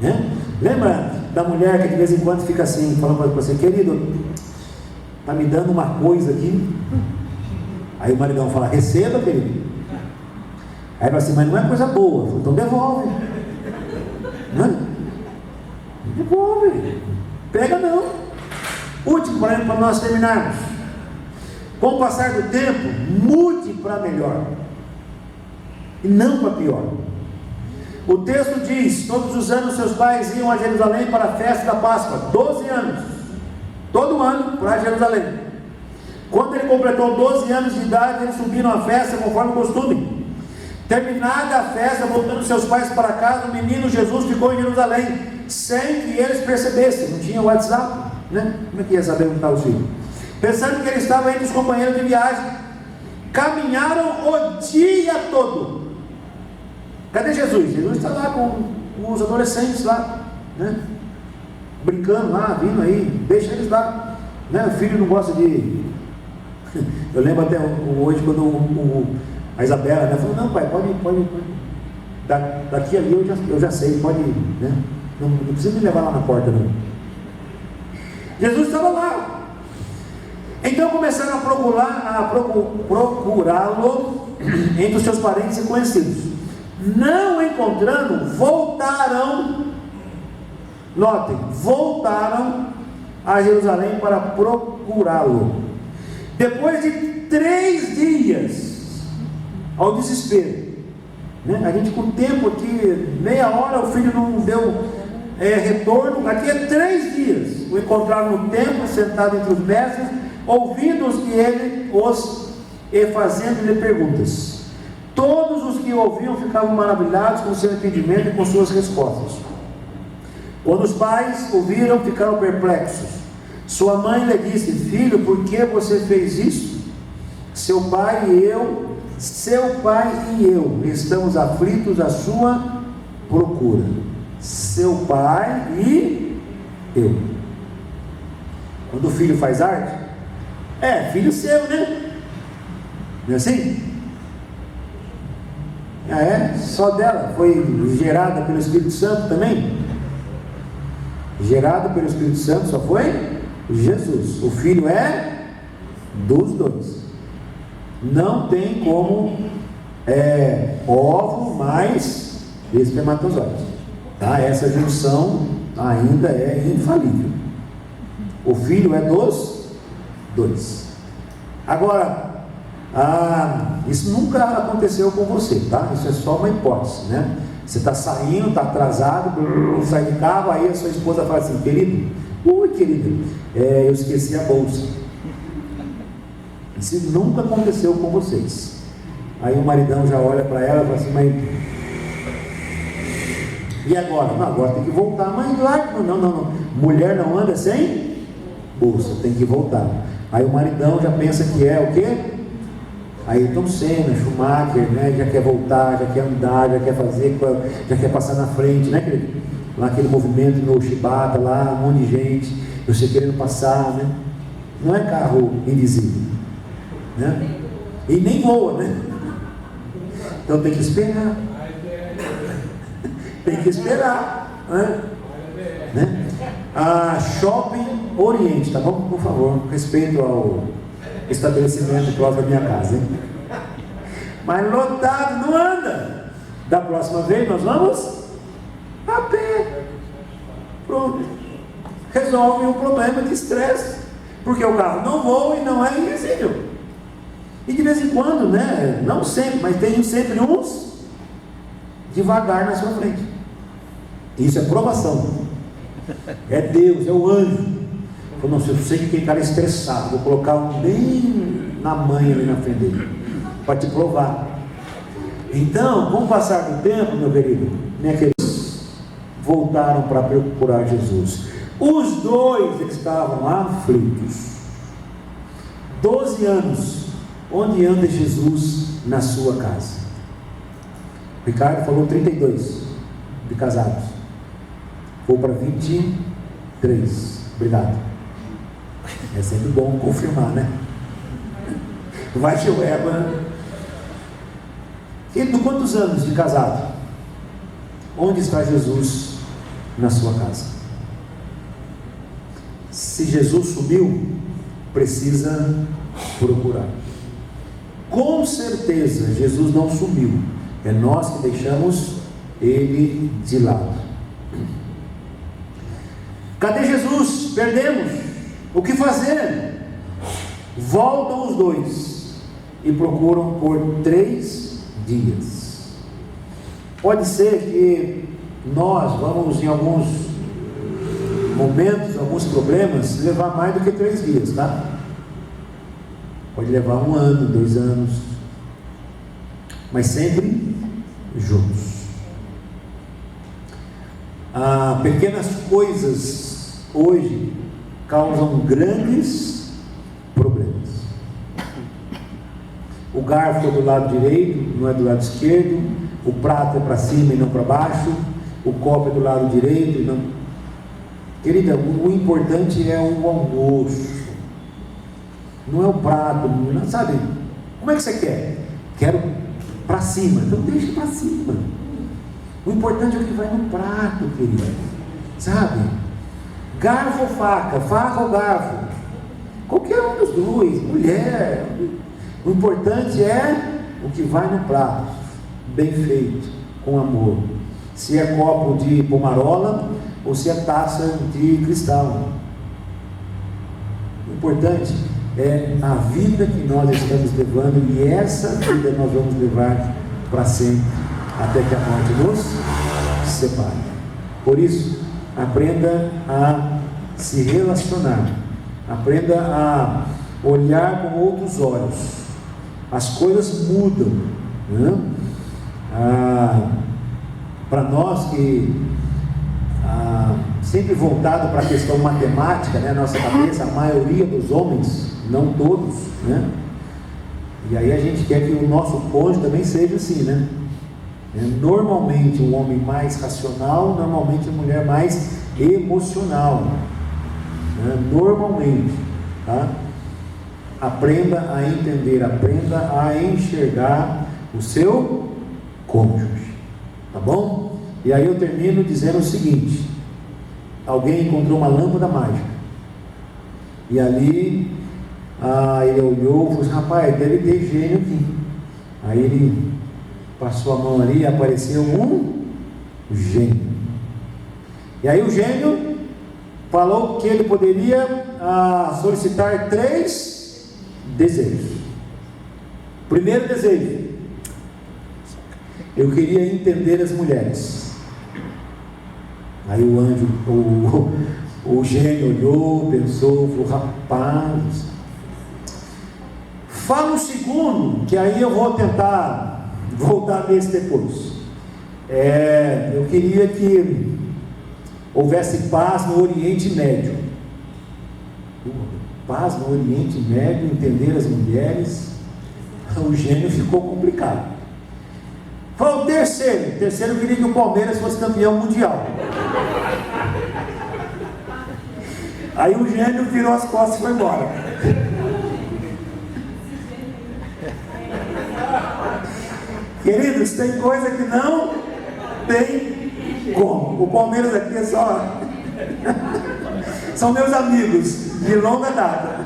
né? Lembra da mulher que de vez em quando fica assim, falando para você: querido, está me dando uma coisa aqui. Aí o maridão fala: receba, querido. Aí fala assim: mas não é coisa boa. Então devolve. Não? Devolve. Pega não. Último para nós terminarmos. com o passar do tempo, mude para melhor e não para pior. O texto diz: todos os anos seus pais iam a Jerusalém para a festa da Páscoa, 12 anos, todo ano para Jerusalém. Quando ele completou 12 anos de idade, eles subiram à festa conforme o costume. Terminada a festa, voltando seus pais para casa, o menino Jesus ficou em Jerusalém, sem que eles percebessem. Não tinha WhatsApp, né? Como é que ia saber onde estava o filho? Pensando que ele estava entre os companheiros de viagem. Caminharam o dia todo. Cadê Jesus? Jesus está lá com os adolescentes lá, né? Brincando lá, vindo aí, deixa eles lá, né? O filho não gosta de... Eu lembro até hoje quando a Isabela, né, falou: não, pai, pode. Daqui ali eu já sei, pode ir, né? Não precisa me levar lá na porta, não. Jesus estava lá. Então começaram a procurá-lo entre os seus parentes e conhecidos. Não encontrando, voltaram. Notem, voltaram a Jerusalém para procurá-lo. Depois de 3 dias, ao desespero, né? A gente com o tempo aqui, meia hora o filho não deu retorno. Aqui é 3 dias. O encontraram no templo, sentado entre os mestres, ouvindo os que ele e fazendo-lhe perguntas. Todos os que ouviam ficavam maravilhados com seu entendimento e com suas respostas. Quando os pais ouviram, ficaram perplexos. Sua mãe lhe disse: filho, por que você fez isso? Seu pai e eu estamos aflitos à sua procura. Seu pai e eu. Quando o filho faz arte, filho seu, né? Não é assim? Só dela. Foi gerada pelo Espírito Santo também? Gerado pelo Espírito Santo só foi Jesus. O filho é dos dois. Não tem como ovo mais espermatozoide, tá? Essa junção ainda é infalível. O filho é dos dois. Agora, isso nunca aconteceu com você, tá? Isso é só uma hipótese, né? Você está saindo, está atrasado, sai de carro, aí a sua esposa fala assim: querido, eu esqueci a bolsa. Isso nunca aconteceu com vocês. Aí o maridão já olha para ela e fala assim: mas e agora? Não, agora tem que voltar. Mas não. Mulher não anda sem bolsa, tem que voltar. Aí o maridão já pensa que é o quê? Ayrton Senna, Schumacher, né? Já quer voltar, já quer andar, já quer fazer, já quer passar na frente, né, querido? Lá aquele movimento no Shibata, lá um monte de gente, você querendo passar, né? Não é carro invisível, né? E nem voa, né? Então tem que esperar. Tem que esperar, né? Shopping Oriente, tá bom? Por favor, respeito ao estabelecimento próximo da minha casa, hein? Mas lotado não anda. Da próxima vez nós vamos a pé. Pronto. Resolve um problema de estresse, porque o carro não voa e não é invisível. E de vez em quando, né? Não sempre, mas tem sempre uns devagar na sua frente. Isso é provação. É Deus, é o anjo. Não, se eu sei que aquele cara é estressado, vou colocar um bem na manha ali na frente dele, para te provar. Então, com o passar do tempo, meu querido, minha querida, voltaram para procurar Jesus. Os dois estavam aflitos. 12 anos, onde anda Jesus na sua casa? Ricardo falou 32 de casados. Vou para 23. Obrigado. É sempre bom confirmar, né? Vai, tio Eba. Querido, quantos anos de casado? Onde está Jesus na sua casa? Se Jesus sumiu, precisa procurar. Com certeza, Jesus não sumiu. É nós que deixamos ele de lado. Cadê Jesus? Perdemos. O que fazer? Voltam os dois e procuram por 3 dias. Pode ser que nós vamos, em alguns momentos, alguns problemas, levar mais do que 3 dias, tá? Pode levar 1 ano, 2 anos, mas sempre juntos. Pequenas coisas hoje causam grandes problemas. O garfo é do lado direito, não é do lado esquerdo. O prato é para cima e não para baixo. O copo é do lado direito e não... Querida, o importante é o almoço, não é o prato, não, sabe? Como é que você quer? Quero para cima, então deixa para cima. O importante é o que vai no prato, querida, sabe? Garfo ou faca, faca ou garfo, qualquer um dos dois, mulher. O importante é o que vai no prato, bem feito, com amor. Se é copo de pomarola ou se é taça de cristal. O importante é a vida que nós estamos levando, e essa vida nós vamos levar para sempre, até que a morte nos separe. Por isso, aprenda a se relacionar, aprenda a olhar com outros olhos. As coisas mudam, né? Para nós que sempre voltado para a questão matemática, né? Nossa cabeça, a maioria dos homens, não todos, né? E aí a gente quer que o nosso cônjuge também seja assim, né? Normalmente o homem mais racional, normalmente a mulher mais emocional, né? Normalmente, tá? Aprenda a entender, aprenda a enxergar o seu cônjuge, tá bom? E aí eu termino dizendo o seguinte: alguém encontrou uma lâmpada mágica, e ali ele olhou e falou assim: rapaz, deve ter gênio aqui. Aí ele passou a mão ali e apareceu um gênio. E aí o gênio falou que ele poderia solicitar 3 desejos. Primeiro desejo: eu queria entender as mulheres. Aí o anjo, o gênio olhou, pensou, falou: rapaz, fala um segundo, que aí eu vou tentar voltar nesse depois. Eu queria que houvesse paz no Oriente Médio. Paz no Oriente Médio, entender as mulheres. O gênio ficou complicado. Foi o terceiro. O terceiro queria que o Palmeiras fosse campeão mundial. Aí o gênio virou as costas e foi embora. Queridos, tem coisa que não tem como. O Palmeiras aqui é só... São meus amigos de longa data.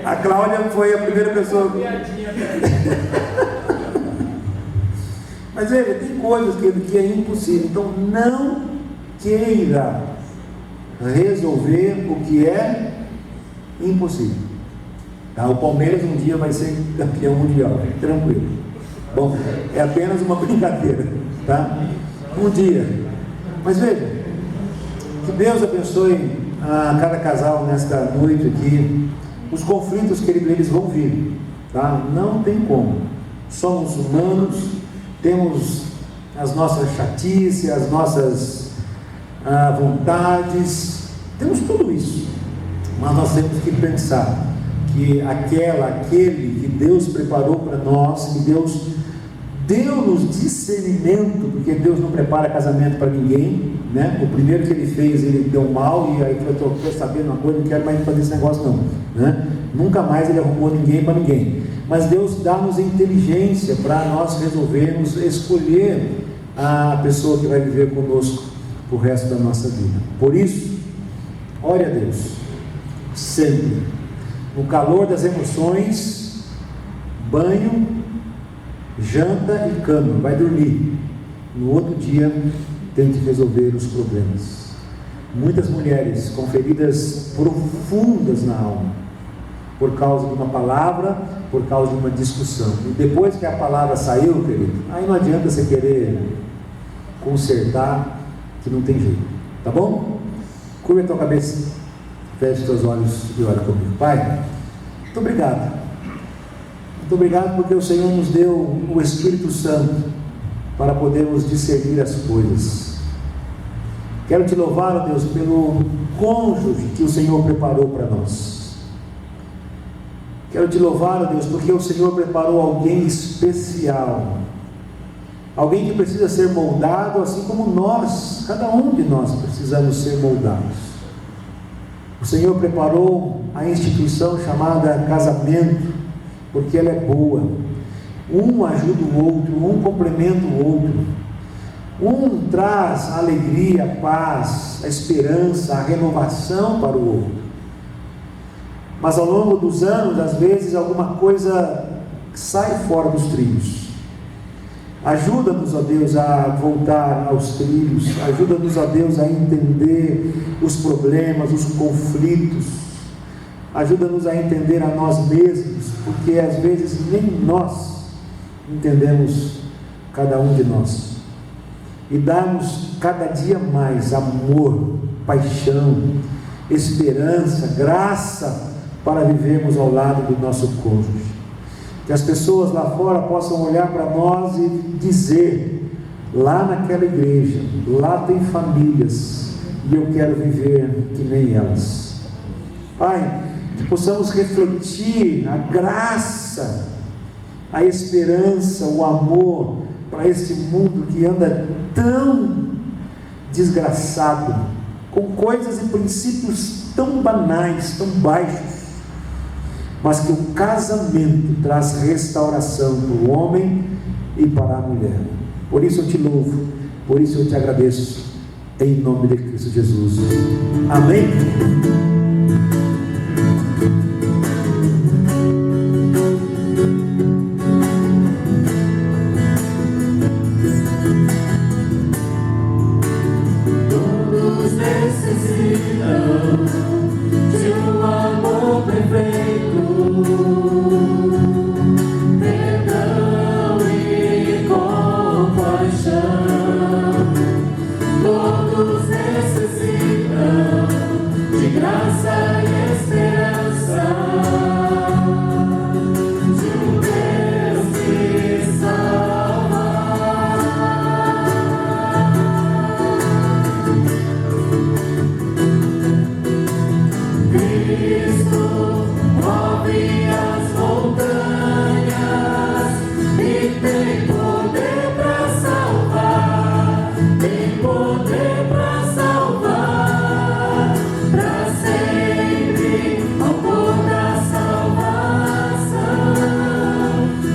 A Cláudia foi a primeira pessoa. Mas veja, tem coisas que é impossível. Então não queira resolver o que é impossível. Tá? O Palmeiras um dia vai ser campeão mundial, tranquilo. Bom, é apenas uma brincadeira, tá? Um dia. Mas veja, que Deus abençoe a cada casal nesta noite aqui. Os conflitos, querido, eles vão vir, tá? Não tem como. Somos humanos, temos as nossas chatices, as nossas vontades, temos tudo isso. Mas nós temos que pensar que aquele que Deus preparou para nós, que Deus deu-nos discernimento, porque Deus não prepara casamento para ninguém, né? O primeiro que ele fez, ele deu mal, e aí eu estou sabendo uma coisa, não quero mais fazer esse negócio não, né? Nunca mais ele arrumou ninguém para ninguém. Mas Deus dá-nos inteligência para nós resolvermos escolher a pessoa que vai viver conosco o resto da nossa vida. Por isso, ore a Deus sempre. No calor das emoções, banho, janta e cama, vai dormir. No outro dia, tente resolver os problemas. Muitas mulheres com feridas profundas na alma, por causa de uma palavra, por causa de uma discussão. E depois que a palavra saiu, querido, aí não adianta você querer consertar, que não tem jeito. Tá bom? Curva a tua cabeça, feche os teus olhos e ora comigo. Pai, muito obrigado. Muito obrigado porque o Senhor nos deu o Espírito Santo para podermos discernir as coisas. Quero te louvar, ó Deus, pelo cônjuge que o Senhor preparou para nós. Quero te louvar, ó Deus, porque o Senhor preparou alguém especial, alguém que precisa ser moldado, assim como nós, cada um de nós precisamos ser moldados. O Senhor preparou a instituição chamada casamento, porque ela é boa. Um ajuda o outro, um complementa o outro. Um traz a alegria, a paz, a esperança, a renovação para o outro. Mas ao longo dos anos, às vezes, alguma coisa sai fora dos trilhos. Ajuda-nos, ó Deus, a voltar aos trilhos. Ajuda-nos, ó Deus, a entender os problemas, os conflitos. Ajuda-nos a entender a nós mesmos, porque às vezes nem nós entendemos cada um de nós. E dá-nos cada dia mais amor, paixão, esperança, graça para vivermos ao lado do nosso cônjuge. Que as pessoas lá fora possam olhar para nós e dizer: lá naquela igreja, lá tem famílias e eu quero viver que nem elas. Pai, que possamos refletir a graça, a esperança, o amor para esse mundo que anda tão desgraçado, com coisas e princípios tão banais, tão baixos, mas que o casamento traz restauração para o homem e para a mulher. Por isso eu te louvo, por isso eu te agradeço, em nome de Cristo Jesus. Amém?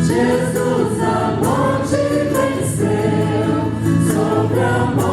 Jesus, a morte venceu, sobre a morte.